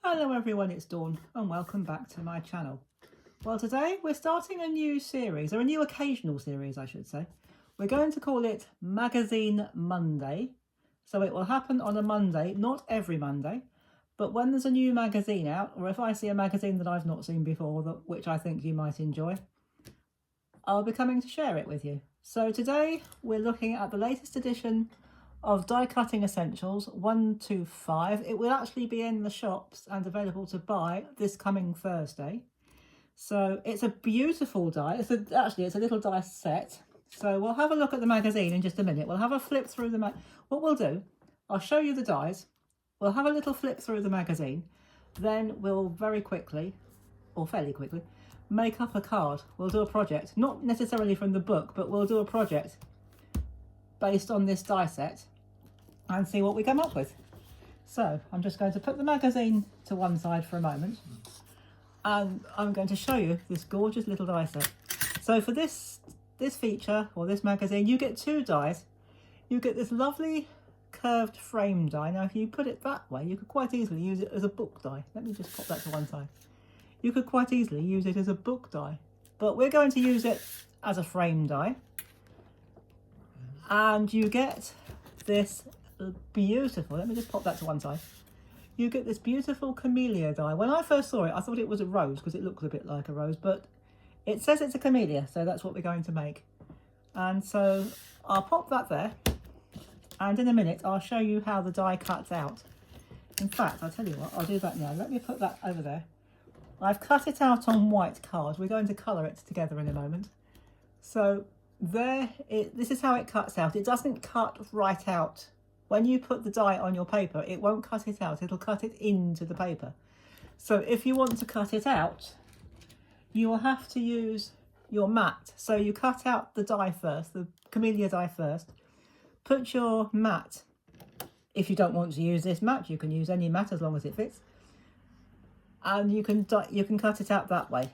Hello everyone, it's Dawn and welcome back to my channel. Well, today we're starting a new series, or a new occasional series I should say. We're going to call it Magazine Monday. So it will happen on a Monday, not every Monday, but when there's a new magazine out, or if I see a magazine that I've not seen before, which I think you might enjoy, I'll be coming to share it with you. So today we're looking at the latest edition of Die Cutting Essentials 125. It will actually be in the shops and available to buy this coming Thursday. So it's a beautiful die. It's a little die set. So we'll have a look at the magazine in just a minute. We'll have a flip through the what we'll do, I'll show you the dies. We'll have a little flip through the magazine. Then we'll very quickly, or fairly quickly, make up a card. We'll do a project, not necessarily from the book, but we'll do a project based on this die set and see what we come up with. So I'm just going to put the magazine to one side for a moment and I'm going to show you this gorgeous little die set. So for this feature, or this magazine, you get two dies. You get this lovely curved frame die. Now if you put it that way, you could quite easily use it as a book die. Let me just pop that to one side. You could quite easily use it as a book die, but we're going to use it as a frame die. And you get this beautiful, let me just pop that to one side. You get this beautiful camellia die. When I first saw it, I thought it was a rose because it looks a bit like a rose, but it says it's a camellia, so that's what we're going to make. And so I'll pop that there, and in a minute I'll show you how the die cuts out. In fact, I'll tell you what, I'll do that now. Let me put that over there. I've cut it out on white card. We're going to colour it together in a moment. So this is how it cuts out. It doesn't cut right out. When you put the die on your paper, it won't cut it out, it'll cut it into the paper. So if you want to cut it out, you will have to use your mat. So you cut out the die first, the camellia die first, put your mat. If you don't want to use this mat, you can use any mat as long as it fits. And you can cut it out that way.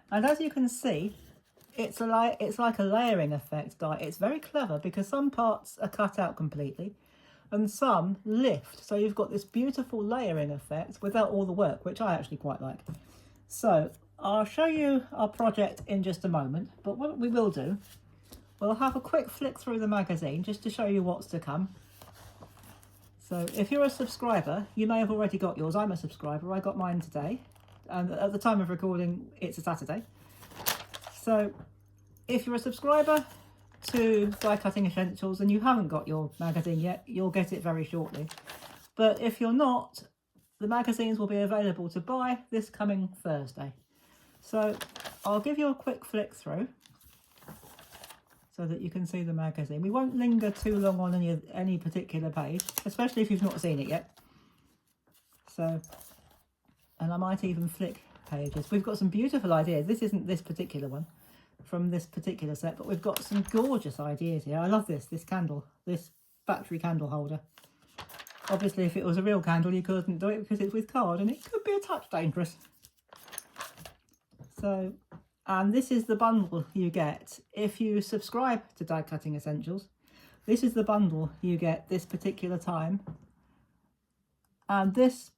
And as you can see, it's like a layering effect die. It's very clever because some parts are cut out completely and some lift. So you've got this beautiful layering effect without all the work, which I actually quite like. So I'll show you our project in just a moment, but what we will do, we'll have a quick flick through the magazine just to show you what's to come. So if you're a subscriber, you may have already got yours. I'm a subscriber, I got mine today. And at the time of recording, it's a Saturday. So if you're a subscriber to Die Cutting Essentials and you haven't got your magazine yet, you'll get it very shortly. But if you're not, the magazines will be available to buy this coming Thursday. So I'll give you a quick flick through so that you can see the magazine. We won't linger too long on any particular page, especially if you've not seen it yet. So, and I might even flick pages. We've got some beautiful ideas. This isn't this particular one from this particular set, but we've got some gorgeous ideas here. I love this candle, this battery candle holder. Obviously if it was a real candle you couldn't do it because it's with card and it could be a touch dangerous. So, and this is the bundle you get if you subscribe to Die Cutting Essentials. This is the bundle you get this particular time, and this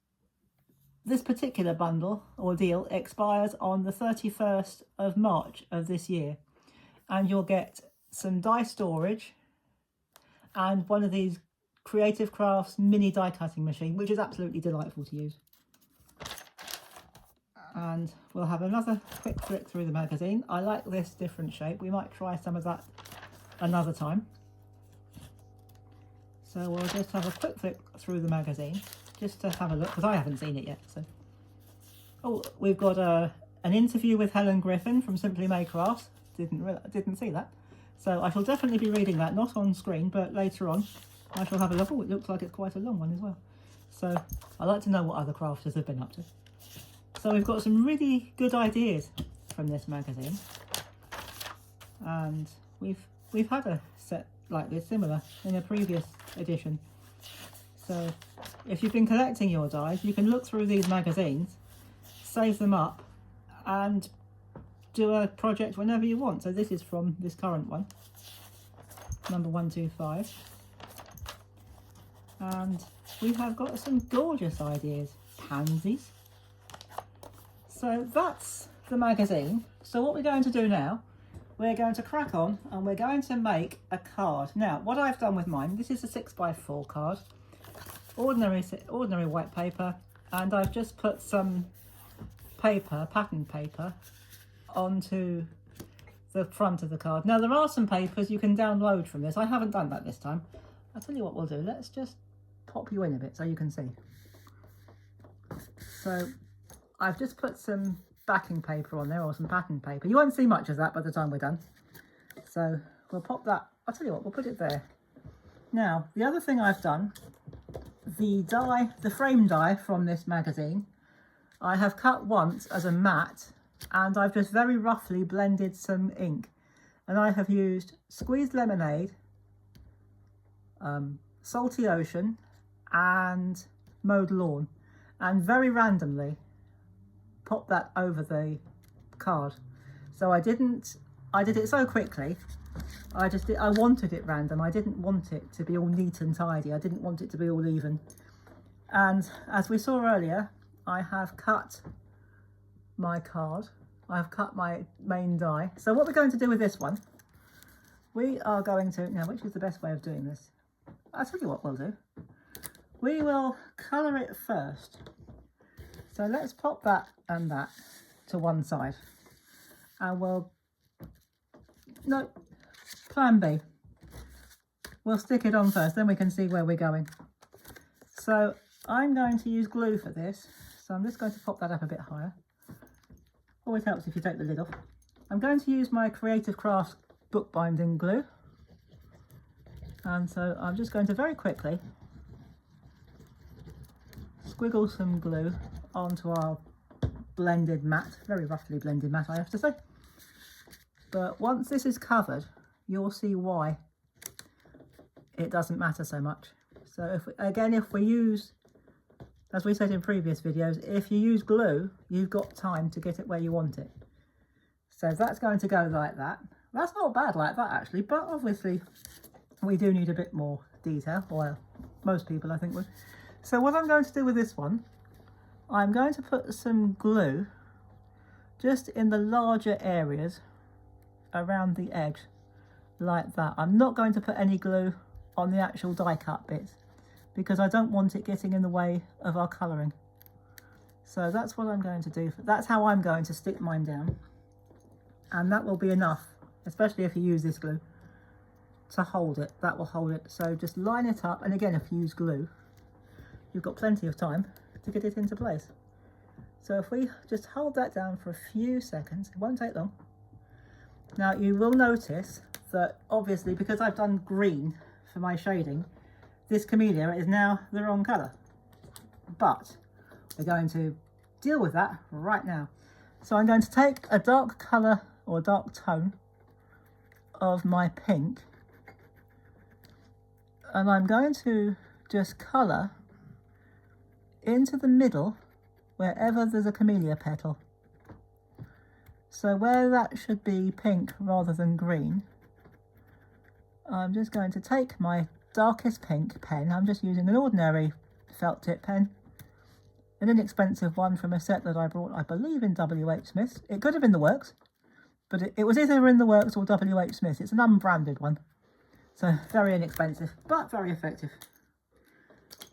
particular bundle or deal expires on the 31st of March of this year, and you'll get some die storage and one of these Creative Crafts mini die cutting machine, which is absolutely delightful to use. And we'll have another quick flick through the magazine. I like this different shape. We might try some of that another time. So we'll just have a quick flick through the magazine just to have a look, because I haven't seen it yet. So, oh, we've got an interview with Helen Griffin from Simply Made Crafts. Didn't see that. So I shall definitely be reading that, not on screen, but later on. I shall have a look. Oh, it looks like it's quite a long one as well. So I like to know what other crafters have been up to. So we've got some really good ideas from this magazine, and we've had a set like this similar in a previous edition. So if you've been collecting your dies, you can look through these magazines, save them up and do a project whenever you want. So this is from this current one, number 125. And we have got some gorgeous ideas. pansies. So that's the magazine. So what we're going to do now, we're going to crack on and we're going to make a card. Now, what I've done with mine, this is a 6x4 card, ordinary white paper, and I've just put some paper, pattern paper, onto the front of the card. Now, there are some papers you can download from this. I haven't done that this time. I'll tell you what we'll do. Let's just pop you in a bit so you can see. So I've just put some backing paper on there, or some pattern paper. You won't see much of that by the time we're done. So we'll pop that, I'll tell you what, we'll put it there. Now, the other thing I've done, the frame die from this magazine, I have cut once as a matte, and I've just very roughly blended some ink. And I have used Squeezed Lemonade, Salty Ocean, and Mowed Lawn, and very randomly pop that over the card. So I did it so quickly. I wanted it random. I didn't want it to be all neat and tidy. I didn't want it to be all even. And as we saw earlier, I have cut my card. I've cut my main die. So what we're going to do with this one, we are going to, now which is the best way of doing this? I'll tell you what we'll do. We will colour it first. So let's pop that and that to one side. And plan B. We'll stick it on first, then we can see where we're going. So I'm going to use glue for this. So I'm just going to pop that up a bit higher. Always helps if you take the lid off. I'm going to use my Creative Crafts bookbinding glue. And so I'm just going to very quickly squiggle some glue onto our blended matte, very roughly blended matte I have to say. But once this is covered, you'll see why it doesn't matter so much. So if we use, as we said in previous videos, if you use glue, you've got time to get it where you want it. So that's going to go like that. That's not bad like that actually, but obviously we do need a bit more detail, well, most people I think would. So what I'm going to do with this one, I'm going to put some glue just in the larger areas around the edge, like that. I'm not going to put any glue on the actual die cut bits because I don't want it getting in the way of our colouring. So that's what I'm going to do. That's how I'm going to stick mine down. And that will be enough, especially if you use this glue, to hold it. That will hold it. So just line it up. And again, if you use glue, you've got plenty of time to get it into place. So if we just hold that down for a few seconds, it won't take long. Now you will notice that obviously because I've done green for my shading, this camellia is now the wrong colour. But we're going to deal with that right now. So I'm going to take a dark colour or dark tone of my pink, and I'm going to just colour into the middle wherever there's a camellia petal. So where that should be pink rather than green, I'm just going to take my darkest pink pen. I'm just using an ordinary felt tip pen, an inexpensive one from a set that I bought, I believe, in WH Smith's. It could have been the Works, but it was either in the Works or WH Smith's. It's an unbranded one, so very inexpensive but very effective.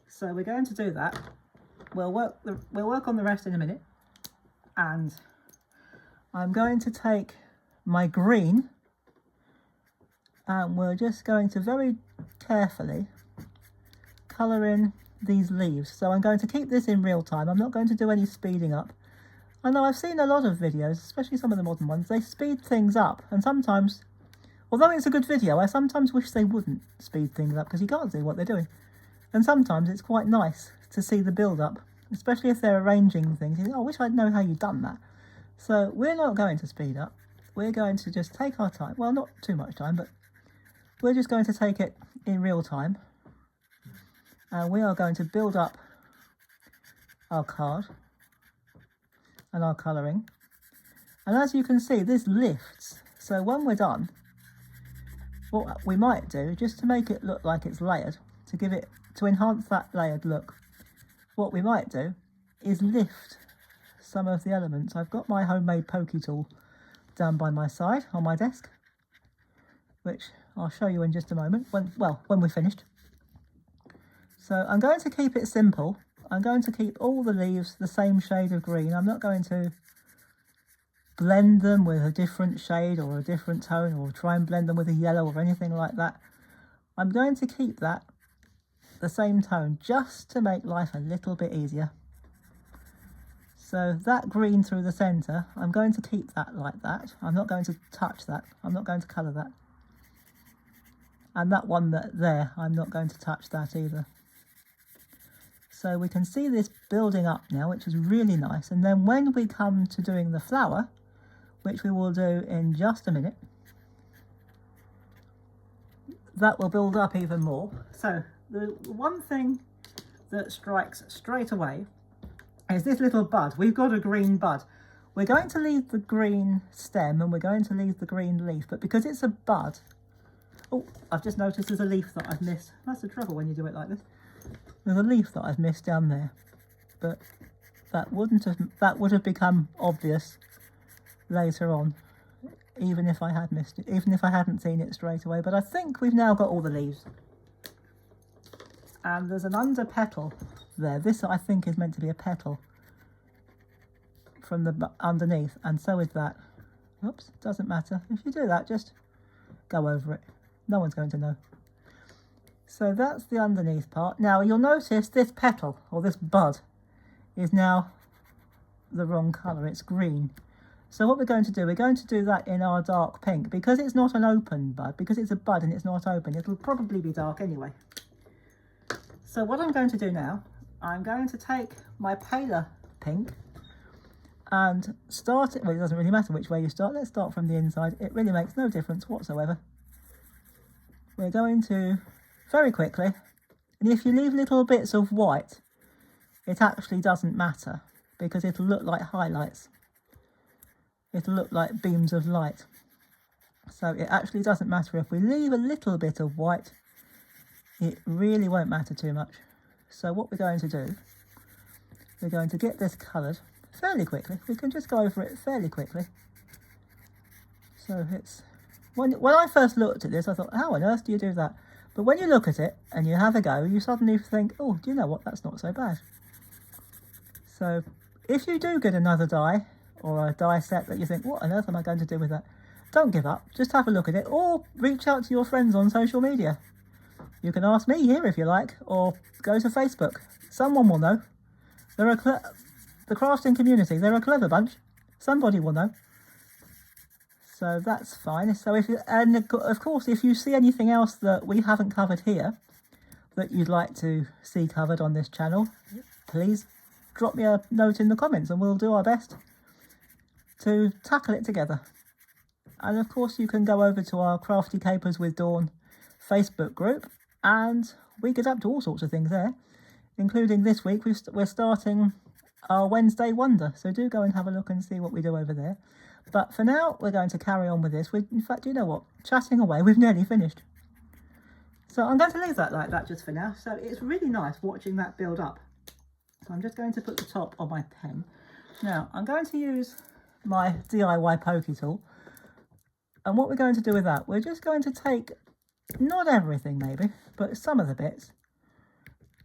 So we're going to do that. We'll work on the rest in a minute, and I'm going to take my green and we're just going to very carefully colour in these leaves. So I'm going to keep this in real time. I'm not going to do any speeding up. I know I've seen a lot of videos, especially some of the modern ones, they speed things up, and sometimes, although it's a good video, I sometimes wish they wouldn't speed things up because you can't see what they're doing. And sometimes it's quite nice to see the build-up, especially if they're arranging things. You think, oh, I wish I'd known how you'd done that. So we're not going to speed up. We're going to just take our time. Well, not too much time, but we're just going to take it in real time. And we are going to build up our card and our colouring. And as you can see, this lifts. So when we're done, what we might do, just to make it look like it's layered, to enhance that layered look, what we might do is lift some of the elements. I've got my homemade pokey tool down by my side on my desk, which I'll show you in just a moment, when we're finished. So I'm going to keep it simple. I'm going to keep all the leaves the same shade of green. I'm not going to blend them with a different shade or a different tone, or try and blend them with a yellow or anything like that. I'm going to keep that the same tone just to make life a little bit easier. So that green through the centre, I'm going to keep that like that. I'm not going to touch that. I'm not going to colour that. And that one there, I'm not going to touch that either. So we can see this building up now, which is really nice. And then when we come to doing the flower, which we will do in just a minute, that will build up even more. So the one thing that strikes straight away is this little bud. We've got a green bud. We're going to leave the green stem and we're going to leave the green leaf, but because it's a bud, oh, I've just noticed there's a leaf that I've missed. That's the trouble when you do it like this. There's a leaf that I've missed down there, but that would have become obvious later on, even if I had missed it, even if I hadn't seen it straight away. But I think we've now got all the leaves. And there's an under petal there. This, I think, is meant to be a petal from the underneath, and so is that. Oops, doesn't matter. If you do that, just go over it. No one's going to know. So that's the underneath part. Now you'll notice this petal, or this bud, is now the wrong colour. It's green. So what we're going to do that in our dark pink. Because it's not an open bud, because it's a bud and it's not open, it'll probably be dark anyway. So what I'm going to do now, I'm going to take my paler pink and start it. Well, it doesn't really matter which way you start. Let's start from the inside. It really makes no difference whatsoever. We're going to very quickly, and if you leave little bits of white, it actually doesn't matter because it'll look like highlights. It'll look like beams of light. So it actually doesn't matter if we leave a little bit of white. It really won't matter too much. So what we're going to do, we're going to get this coloured fairly quickly. We can just go over it fairly quickly. So it's, when I first looked at this, I thought, how on earth do you do that? But when you look at it and you have a go, you suddenly think, oh, do you know what? That's not so bad. So if you do get another die or a die set that you think, what on earth am I going to do with that? Don't give up. Just have a look at it, or reach out to your friends on social media. You can ask me here if you like, or go to Facebook. Someone will know. They're the crafting community, they're a clever bunch. Somebody will know. So that's fine. So and of course, if you see anything else that we haven't covered here that you'd like to see covered on this channel, please drop me a note in the comments and we'll do our best to tackle it together. And of course, you can go over to our Crafty Capers with Dawn Facebook group, and we get up to all sorts of things there, including this week we're starting our Wednesday Wonder. So do go and have a look and see what we do over there. But for now, we're going to carry on with this. In fact, you know what? Chatting away, we've nearly finished. So I'm going to leave that like that just for now. So it's really nice watching that build up. So I'm just going to put the top on my pen. Now, I'm going to use my DIY pokey tool. And what we're going to do with that, we're just going to take, not everything maybe, but some of the bits.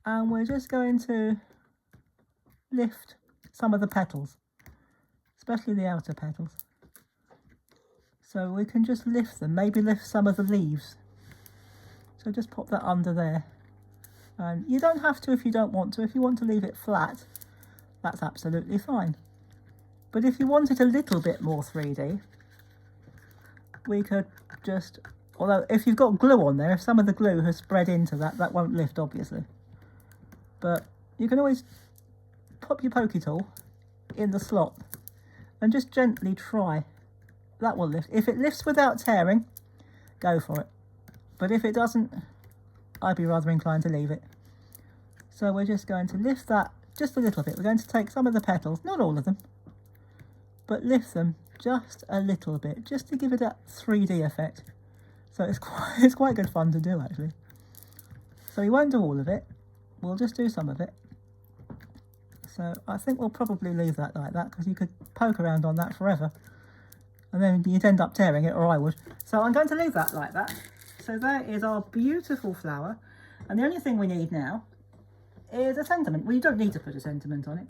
And we're just going to lift some of the petals, especially the outer petals. So we can just lift them, maybe lift some of the leaves. So just pop that under there. And you don't have to if you don't want to. If you want to leave it flat, that's absolutely fine. But if you want it a little bit more 3D, we could just, although if you've got glue on there, if some of the glue has spread into that, that won't lift obviously. But you can always pop your pokey tool in the slot and just gently try. That will lift. If it lifts without tearing, go for it. But if it doesn't, I'd be rather inclined to leave it. So we're just going to lift that just a little bit. We're going to take some of the petals, not all of them, but lift them just a little bit, just to give it that 3D effect. So it's quite good fun to do actually. So we won't do all of it, we'll just do some of it. So I think we'll probably leave that like that, because you could poke around on that forever and then you'd end up tearing it, or I would. So I'm going to leave that like that. So there is our beautiful flower, and the only thing we need now is a sentiment. Well, you don't need to put a sentiment on it,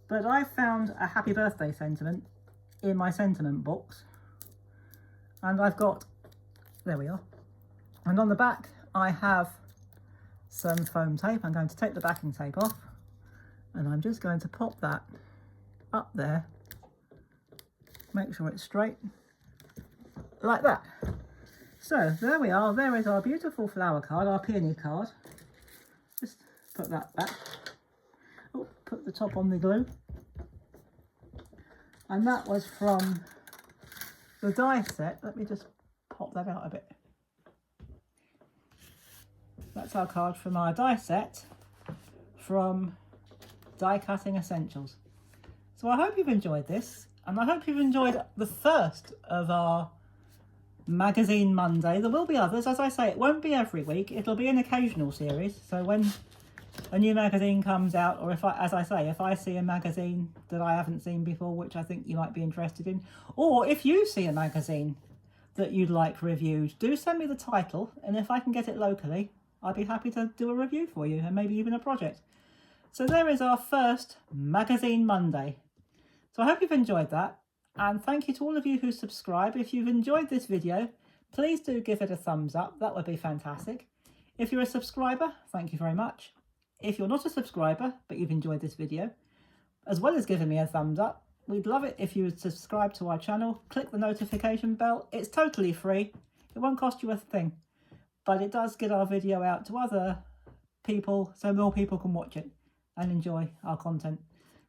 but I found a happy birthday sentiment in my sentiment box, and I've got, there we are, and on the back I have some foam tape. I'm going to take the backing tape off, and I'm just going to pop that up there, make sure it's straight, like that. So there we are, there is our beautiful flower card, our peony card. Just put that back. Oh, put the top on the glue. And that was from the die set. Let me just pop that out a bit. That's our card from our die set from Die Cutting Essentials. So I hope you've enjoyed this, and I hope you've enjoyed the first of our Magazine Monday. There will be others. As I say, it won't be every week. It'll be an occasional series. So when a new magazine comes out, or if I see a magazine that I haven't seen before, which I think you might be interested in, or if you see a magazine that you'd like reviewed, do send me the title, and if I can get it locally, I'd be happy to do a review for you, and maybe even a project. So there is our first Magazine Monday. So I hope you've enjoyed that, and thank you to all of you who subscribe. If you've enjoyed this video, please do give it a thumbs up. That would be fantastic. If you're a subscriber, thank you very much. If you're not a subscriber, but you've enjoyed this video, as well as giving me a thumbs up, we'd love it if you would subscribe to our channel, click the notification bell. It's totally free. It won't cost you a thing, but it does get our video out to other people so more people can watch it and enjoy our content.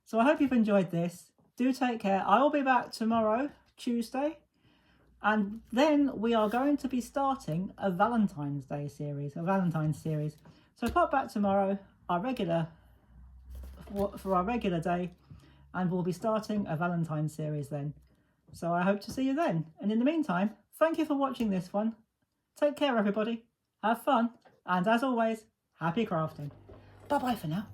So I hope you've enjoyed this. Do take care. I will be back tomorrow, Tuesday, and then we are going to be starting a Valentine's Day series, a Valentine's series. So pop back tomorrow, for our regular day, and we'll be starting a Valentine's series then. So I hope to see you then. And in the meantime, thank you for watching this one. Take care, everybody. Have fun. And as always, happy crafting. Bye-bye for now.